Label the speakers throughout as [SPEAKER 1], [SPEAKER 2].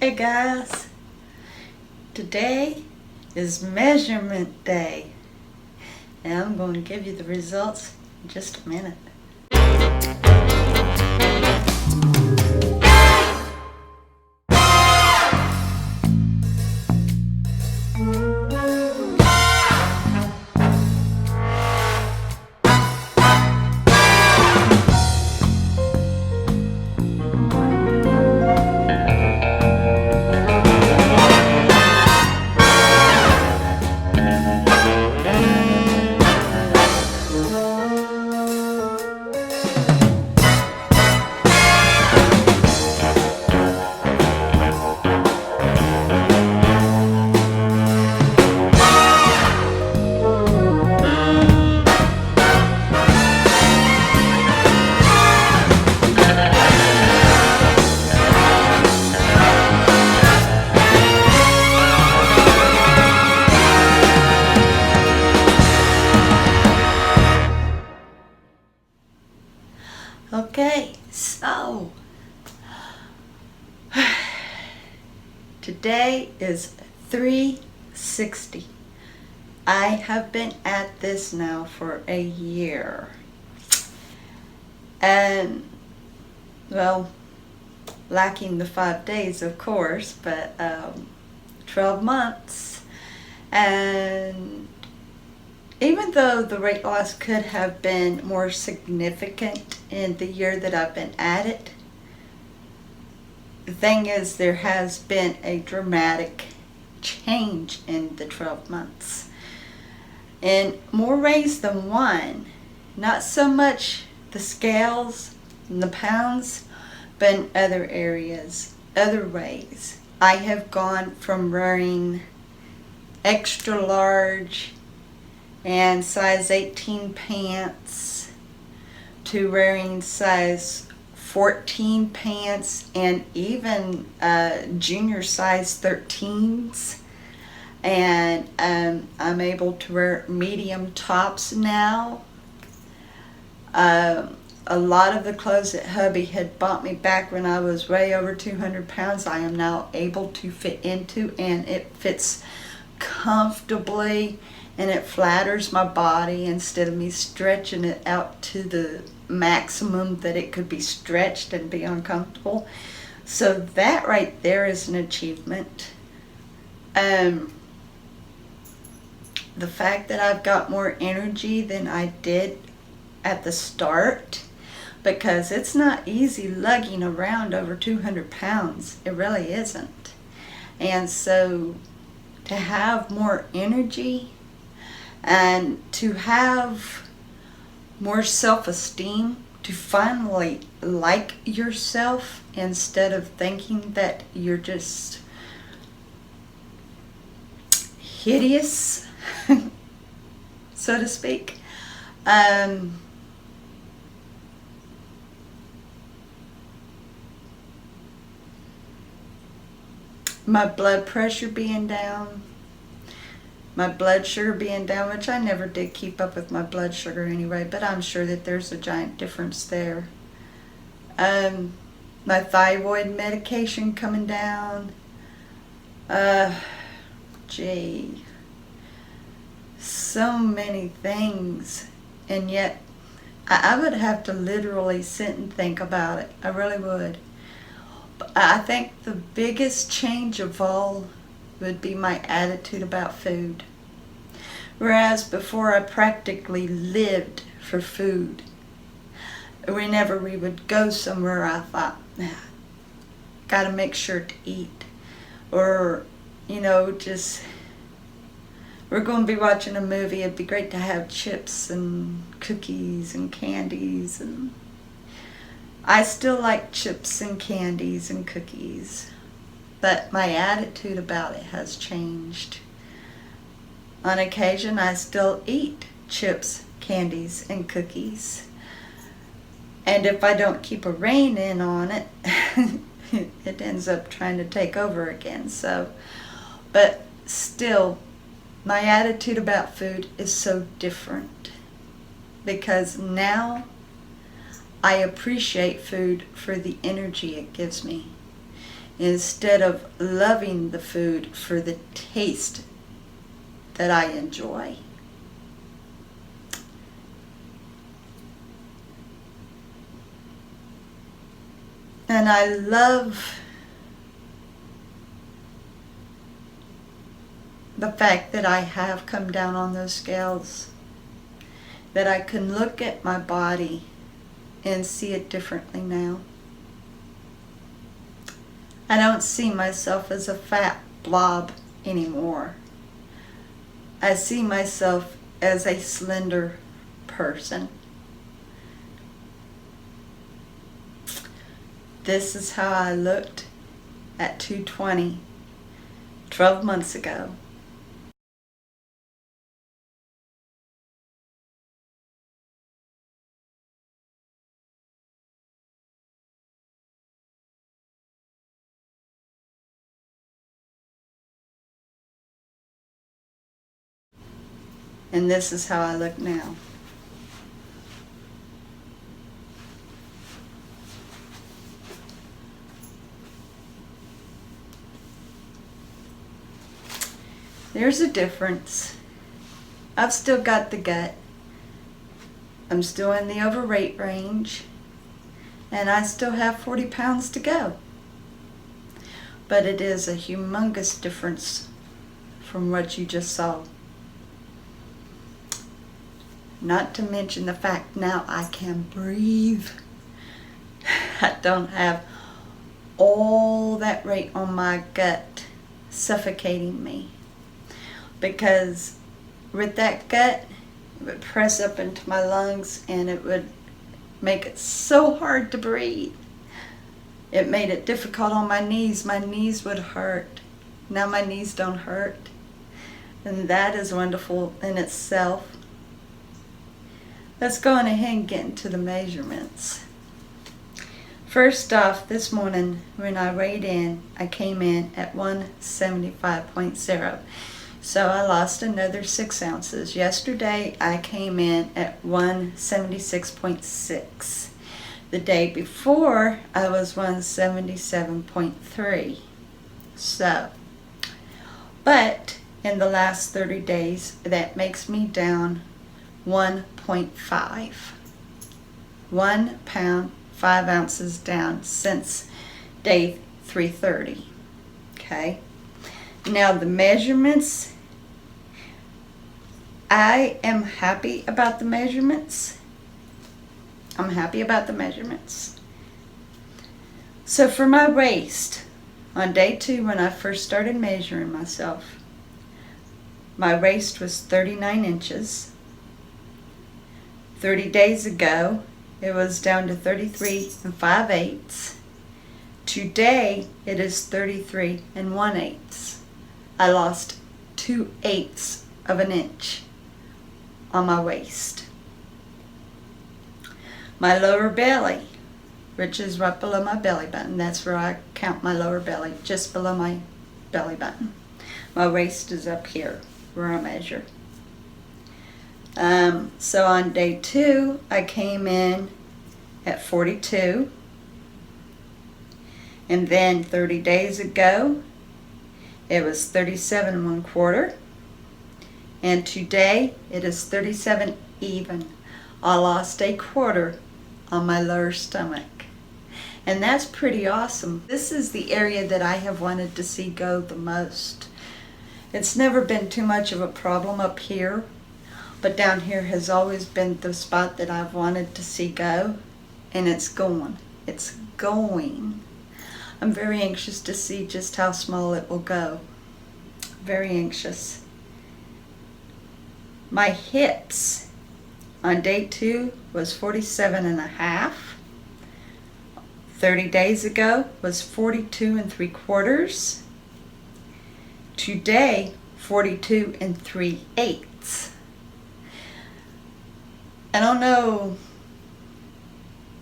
[SPEAKER 1] Hey guys, today is measurement day, and I'm going to give you the results in just a minute. Okay, so today is 360. I have been at this now for a year. And, well, lacking the 5 days, of course, but 12 months. And even though the weight loss could have been more significant in the year that I've been at it, the thing is there has been a dramatic change in the 12 months. In more ways than one, not so much the scales and the pounds, but in other areas, other ways. I have gone from wearing extra large and size 18 pants to wearing size 14 pants and even junior size 13s. And I'm able to wear medium tops now. A lot of the clothes that hubby had bought me back when I was way over 200 pounds, I am now able to fit into, and it fits comfortably. And it flatters my body instead of me stretching it out to the maximum that it could be stretched and be uncomfortable. So that right there is an achievement. The fact that I've got more energy than I did at the start, because it's not easy lugging around over 200 pounds. It really isn't. And so to have more energy and to have more self-esteem, to finally like yourself instead of thinking that you're just hideous, so to speak. My blood pressure being down, my blood sugar being down, which I never did keep up with my blood sugar anyway, but I'm sure that there's a giant difference there. My thyroid medication coming down. Gee, so many things, and yet I would have to literally sit and think about it. I really would. But I think the biggest change of all would be my attitude about food. Whereas before I practically lived for food. Whenever we would go somewhere, I thought, gotta make sure to eat. Or, just, we're going to be watching a movie, it'd be great to have chips and cookies and candies. And I still like chips and candies and cookies. But my attitude about it has changed. On occasion, I still eat chips, candies, and cookies. And if I don't keep a rein in on it, it ends up trying to take over again. But still, my attitude about food is so different. Because now I appreciate food for the energy it gives me. instead of loving the food for the taste that I enjoy. And I love the fact that I have come down on those scales, that I can look at my body and see it differently now. I don't see myself as a fat blob anymore. I see myself as a slender person. This is how I looked at 220 12 months ago. And this is how I look now. There's a difference. I've still got the gut. I'm still in the overweight range. And I still have 40 pounds to go. But it is a humongous difference from what you just saw. Not to mention the fact now I can breathe. I don't have all that weight on my gut suffocating me. Because with that gut, it would press up into my lungs and it would make it so hard to breathe. It made it difficult on my knees. My knees would hurt. Now my knees don't hurt. And that is wonderful in itself. Let's go on ahead and get into the measurements. First off, this morning when I weighed in, I came in at 175.0. So I lost another 6 ounces. Yesterday I came in at 176.6. The day before I was 177.3. So, but in the last 30 days, that makes me down 1.5. 1 pound, 5 ounces down since day 330. Okay. Now the measurements, I am happy about the measurements. I'm happy about the measurements. So for my waist, on day 2 when I first started measuring myself, my waist was 39 inches. 30 days ago, it was down to 33 5/8. Today, it is 33 1/8. I lost 2/8 of an inch on my waist. My lower belly, which is right below my belly button, that's where I count my lower belly, just below my belly button. My waist is up here where I measure. So on day 2, I came in at 42. And then 30 days ago, it was 37 1/4. And today, it is 37 even. I lost a quarter on my lower stomach. And that's pretty awesome. This is the area that I have wanted to see go the most. It's never been too much of a problem up here, but down here has always been the spot that I've wanted to see go, and it's going. It's going. I'm very anxious to see just how small it will go. Very anxious. My hips on day 2 was 47.5. 30 days ago was 42 3/4. Today, 42 3/8. I don't know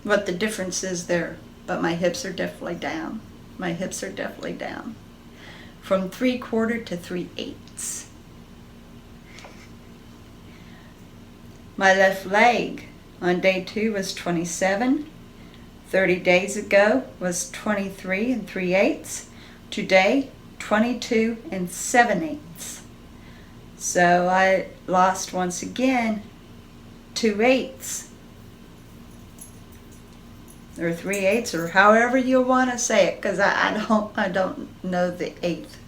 [SPEAKER 1] what the difference is there, but my hips are definitely down. My hips are definitely down. From 3/4 to 3/8. My left leg on day 2 was 27. 30 days ago was 23 3/8. Today, 22 and 7/8. So I lost once again 2/8, or 3/8, or however you want to say it, because I don't know the eighth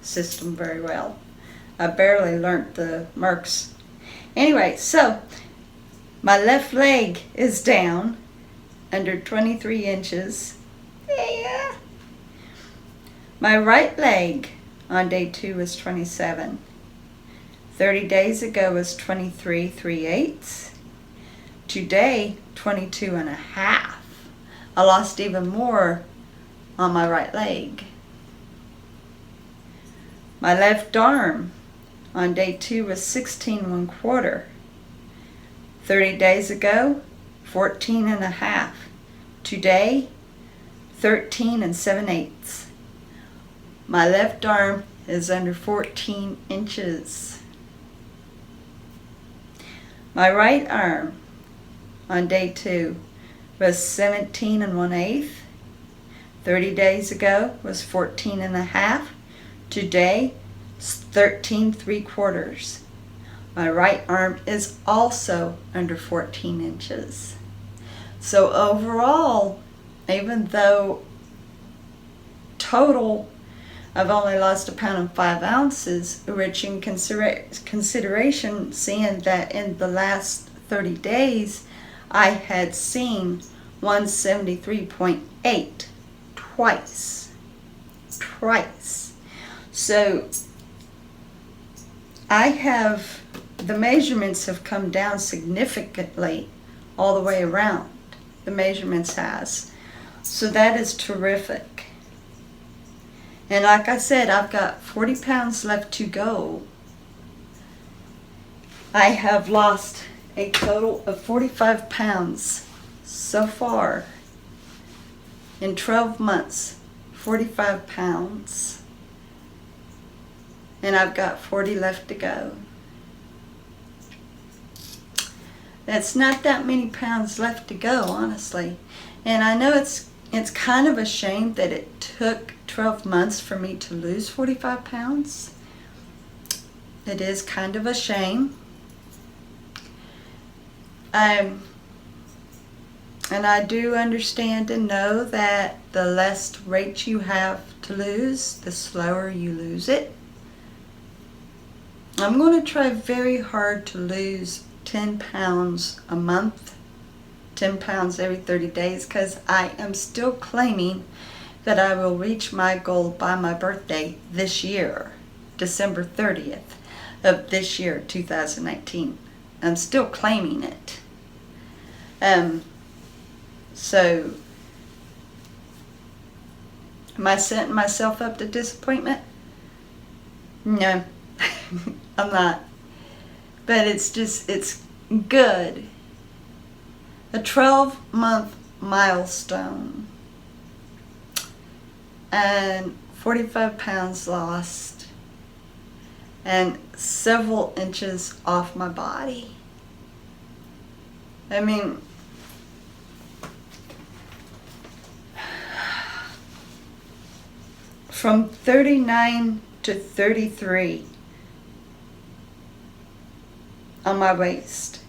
[SPEAKER 1] system very well. I barely learnt the marks. Anyway, so my left leg is down under 23 inches. Yeah. My right leg on day 2 was 27. 30 days ago was 23 3/8. Today, 22 and a half. I lost even more on my right leg. My left arm on day 2 was 16 1/4. 30 days ago, 14 and a half. Today, 13 and 7/8. My left arm is under 14 inches. My right arm on day 2 was 17 and 1/8. 30 days ago was 14 and a half. Today, 13 3/4. My right arm is also under 14 inches. So overall, even though total I've only lost 1 pound and 5 ounces, which in consideration, seeing that in the last 30 days I had seen 173.8 twice. So the measurements have come down significantly all the way around. The measurements has. So that is terrific. And like I said, I've got 40 pounds left to go. I have lost a total of 45 pounds so far. In 12 months, 45 pounds. And I've got 40 left to go. That's not that many pounds left to go, honestly. And I know it's kind of a shame that it took 12 months for me to lose 45 pounds. It is kind of a shame. And I do understand and know that the less weight you have to lose, the slower you lose it. I'm going to try very hard to lose 10 pounds a month, 10 pounds every 30 days, because I am still claiming that I will reach my goal by my birthday this year, December 30th of this year, 2019. I'm still claiming it. So, am I setting myself up to disappointment? No, I'm not. But it's good. A 12-month milestone. And 45 pounds lost. And several inches off my body. I mean, from 39 to 33 on my waist.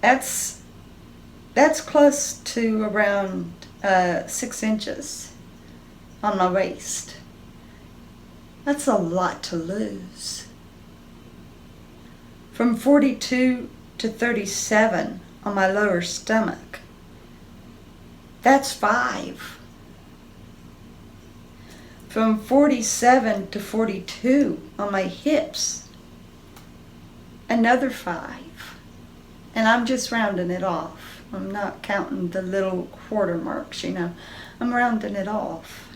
[SPEAKER 1] That's close to around 6 inches on my waist. That's a lot to lose. From 42 to 37 on my lower stomach. That's 5. From 47 to 42 on my hips. Another 5. And I'm just rounding it off. I'm not counting the little quarter marks, you know. I'm rounding it off.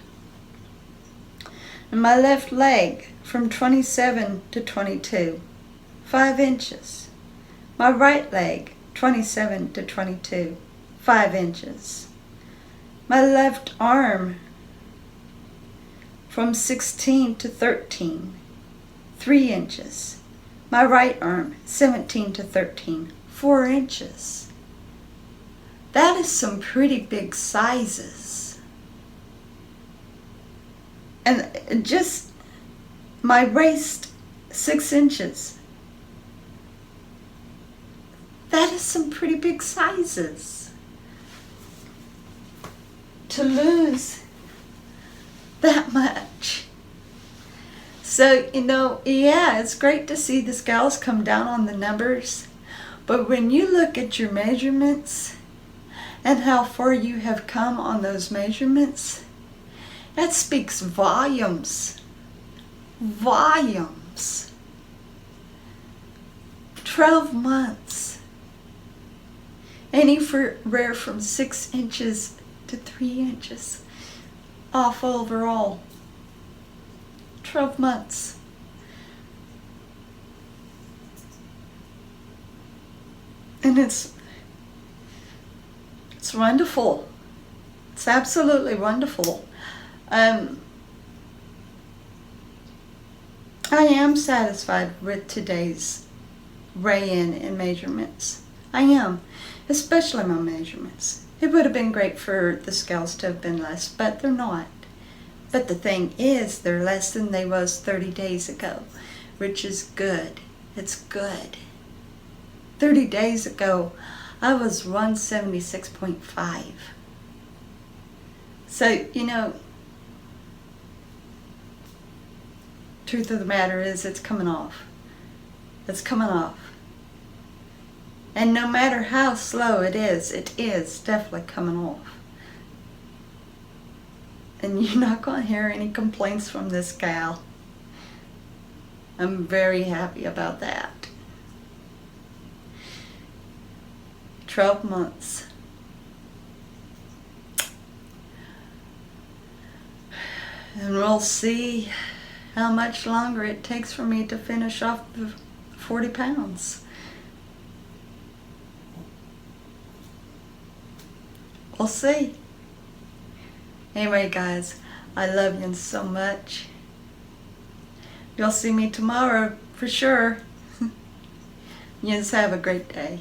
[SPEAKER 1] And my left leg from 27 to 22, 5 inches. My right leg, 27 to 22, 5 inches. My left arm from 16 to 13, 3 inches. My right arm, 17 to 13, 4 inches. That is some pretty big sizes. And just my waist, 6 inches. That is some pretty big sizes. To lose that much. So, yeah, it's great to see the scales come down on the numbers. But when you look at your measurements and how far you have come on those measurements, that speaks volumes. Volumes. 12 months. Anywhere from 6 inches to 3 inches off overall. 12 months. And it's wonderful. It's absolutely wonderful. I am satisfied with today's weigh-in and measurements. I am, especially my measurements. It would have been great for the scales to have been less, but they're not. But the thing is, they're less than they was 30 days ago, which is good. It's good. 30 days ago, I was 176.5. So, truth of the matter is, it's coming off. It's coming off. And no matter how slow it is definitely coming off. And you're not going to hear any complaints from this gal. I'm very happy about that. 12 months. And we'll see how much longer it takes for me to finish off the 40 pounds. We'll see. Anyway, guys, I love you so much. You'll see me tomorrow for sure. You just have a great day.